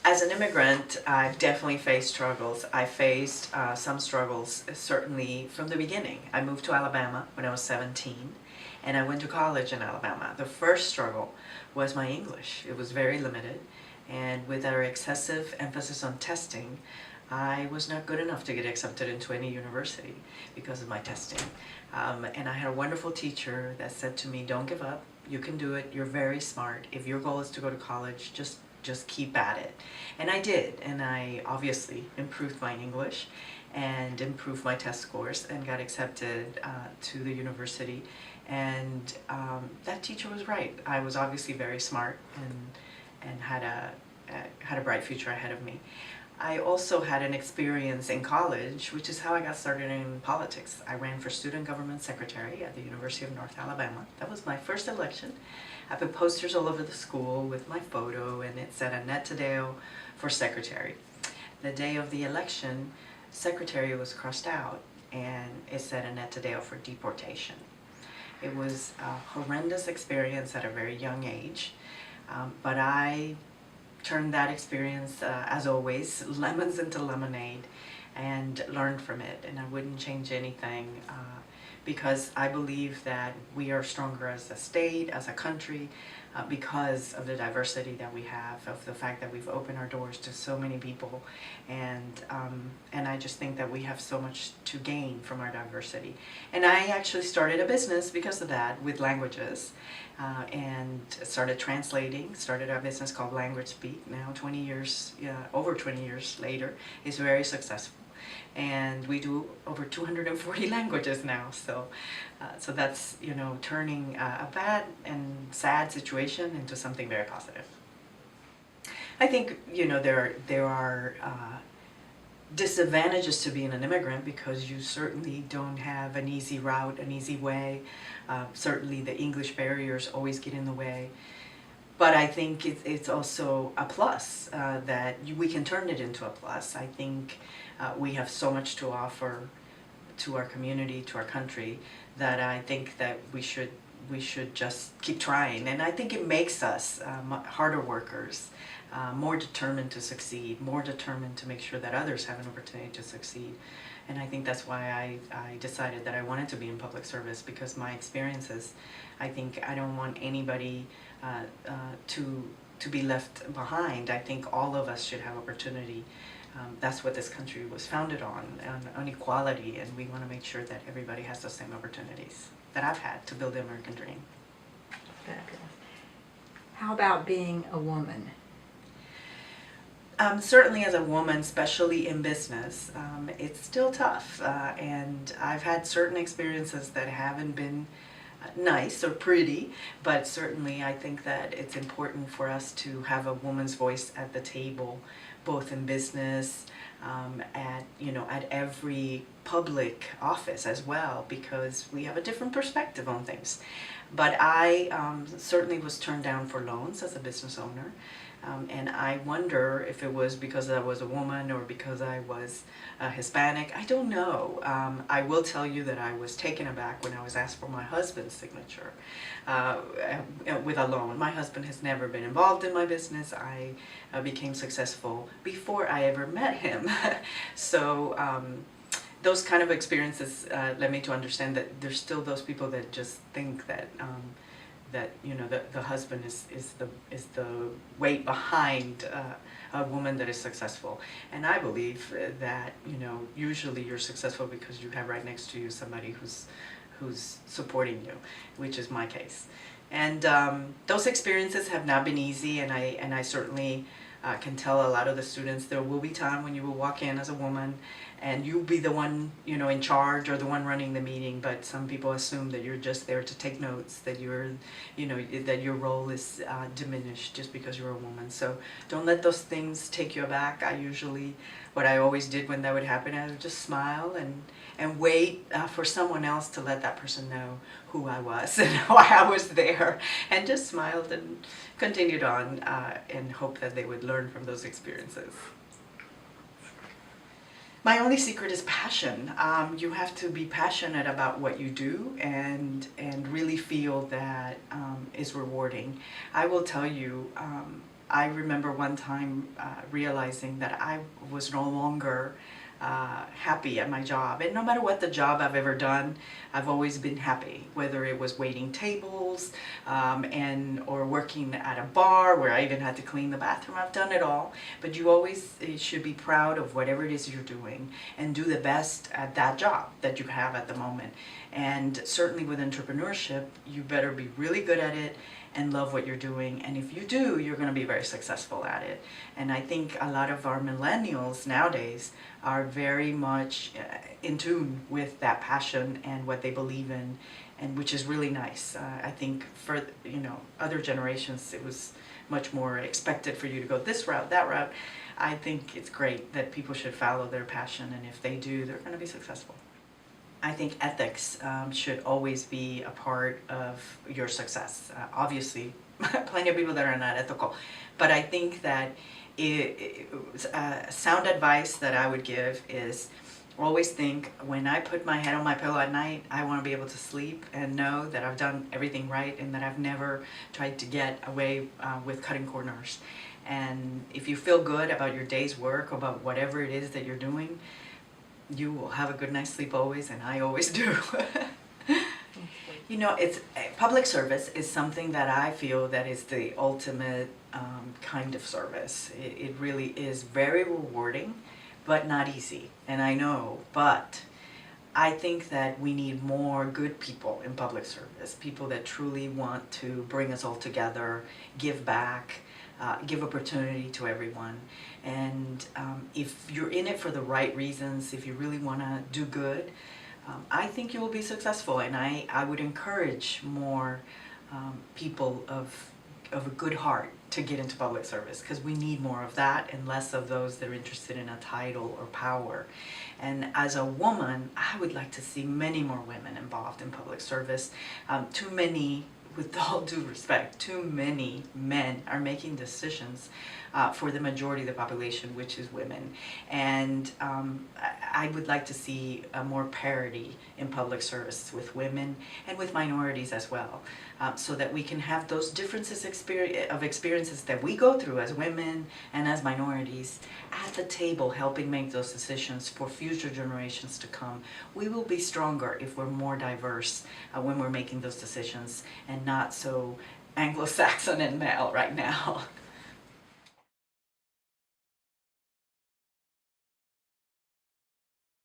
As an immigrant, I've definitely faced struggles. I faced some struggles certainly from the beginning. I moved to Alabama when I was 17, and I went to college in Alabama. The first struggle was my English. It was very limited, and with our excessive emphasis on testing, I was not good enough to get accepted into any university because of my testing. And I had a wonderful teacher that said to me, "Don't give up. You can do it. You're very smart. If your goal is to go to college, just keep at it." And I did, and I obviously improved my English and improved my test scores and got accepted to the university. And that teacher was right. I was obviously very smart and had a bright future ahead of me. I also had an experience in college, which is how I got started in politics. I ran for student government secretary at the University of North Alabama. That was my first election. I put posters all over the school with my photo, and it said Anette Taddeo for secretary. The day of the election, secretary was crossed out, and it said Anette Taddeo for deportation. It was a horrendous experience at a very young age, but I turned that experience, as always, lemons into lemonade, and learned from it. And I wouldn't change anything because I believe that we are stronger as a state, as a country, because of the diversity that we have, of the fact that we've opened our doors to so many people, and I just think that we have so much to gain from our diversity. And I actually started a business because of that, with languages, and started translating, started a business called Language Speak. Now 20 years, over 20 years later, is very successful. And we do over 240 languages now, so that's, you know, turning a bad and sad situation into something very positive. I think, you know, there are disadvantages to being an immigrant, because you certainly don't have an easy route, an easy way. Certainly the English barriers always get in the way. But I think it's also a plus, that we can turn it into a plus. I think we have so much to offer to our community, to our country, that I think that we should just keep trying. And I think it makes us harder workers, more determined to succeed, more determined to make sure that others have an opportunity to succeed. And I think that's why I decided that I wanted to be in public service, because my experiences, I think I don't want anybody to be left behind. I think all of us should have opportunity. That's what this country was founded on equality, and we want to make sure that everybody has the same opportunities that I've had to build the American dream. Fabulous. How about being a woman? Certainly as a woman, especially in business, it's still tough, and I've had certain experiences that haven't been nice or pretty, but certainly I think that it's important for us to have a woman's voice at the table, both in business, at every public office as well, because we have a different perspective on things. But I certainly was turned down for loans as a business owner. And I wonder if it was because I was a woman or because I was Hispanic. I don't know. I will tell you that I was taken aback when I was asked for my husband's signature with a loan. My husband has never been involved in my business. I became successful before I ever met him. So those kind of experiences led me to understand that there's still those people that just think that the husband is the weight behind a woman that is successful. And I believe that usually you're successful because you have right next to you somebody who's supporting you, which is my case. And those experiences have not been easy, and I certainly can tell a lot of the students there will be time when you will walk in as a woman and you'll be the one in charge or the one running the meeting, but some people assume that you're just there to take notes, that that your role is diminished just because you're a woman. So don't let those things take you aback. What I always did when that would happen, I would just smile and wait for someone else to let that person know who I was and why I was there, and just smiled and continued on and hope that they would learn from those experiences. My only secret is passion. You have to be passionate about what you do and really feel that is rewarding. I will tell you, I remember one time realizing that I was no longer happy at my job. And no matter what the job I've ever done, I've always been happy, whether it was waiting tables or working at a bar where I even had to clean the bathroom. I've done it all. But you always should be proud of whatever it is you're doing and do the best at that job that you have at the moment. And certainly with entrepreneurship, you better be really good at it and love what you're doing. And if you do, you're going to be very successful at it. And I think a lot of our millennials nowadays are very much in tune with that passion and what they believe in, and which is really nice. I think for other generations, it was much more expected for you to go this route, that route. I think it's great that people should follow their passion, and if they do, they're going to be successful. I think ethics should always be a part of your success. Obviously, plenty of people that are not ethical, but I think that sound advice that I would give is always think, when I put my head on my pillow at night, I want to be able to sleep and know that I've done everything right and that I've never tried to get away with cutting corners. And if you feel good about your day's work, about whatever it is that you're doing, you will have a good night's sleep always, and I always do. It's public service is something that I feel that is the ultimate kind of service. It really is very rewarding, but not easy. And I know, but I think that we need more good people in public service, people that truly want to bring us all together, give back, give opportunity to everyone. And if you're in it for the right reasons, if you really want to do good, I think you will be successful. And I would encourage more people of a good heart to get into public service, because we need more of that and less of those that are interested in a title or power. And as a woman, I would like to see many more women involved in public service. Too many, with all due respect, too many men are making decisions for the majority of the population, which is women. And I would like to see more parity in public service with women and with minorities as well, so that we can have those differences of experiences that we go through as women and as minorities at the table, helping make those decisions for future generations to come. We will be stronger if we're more diverse when we're making those decisions and not so Anglo-Saxon and male right now.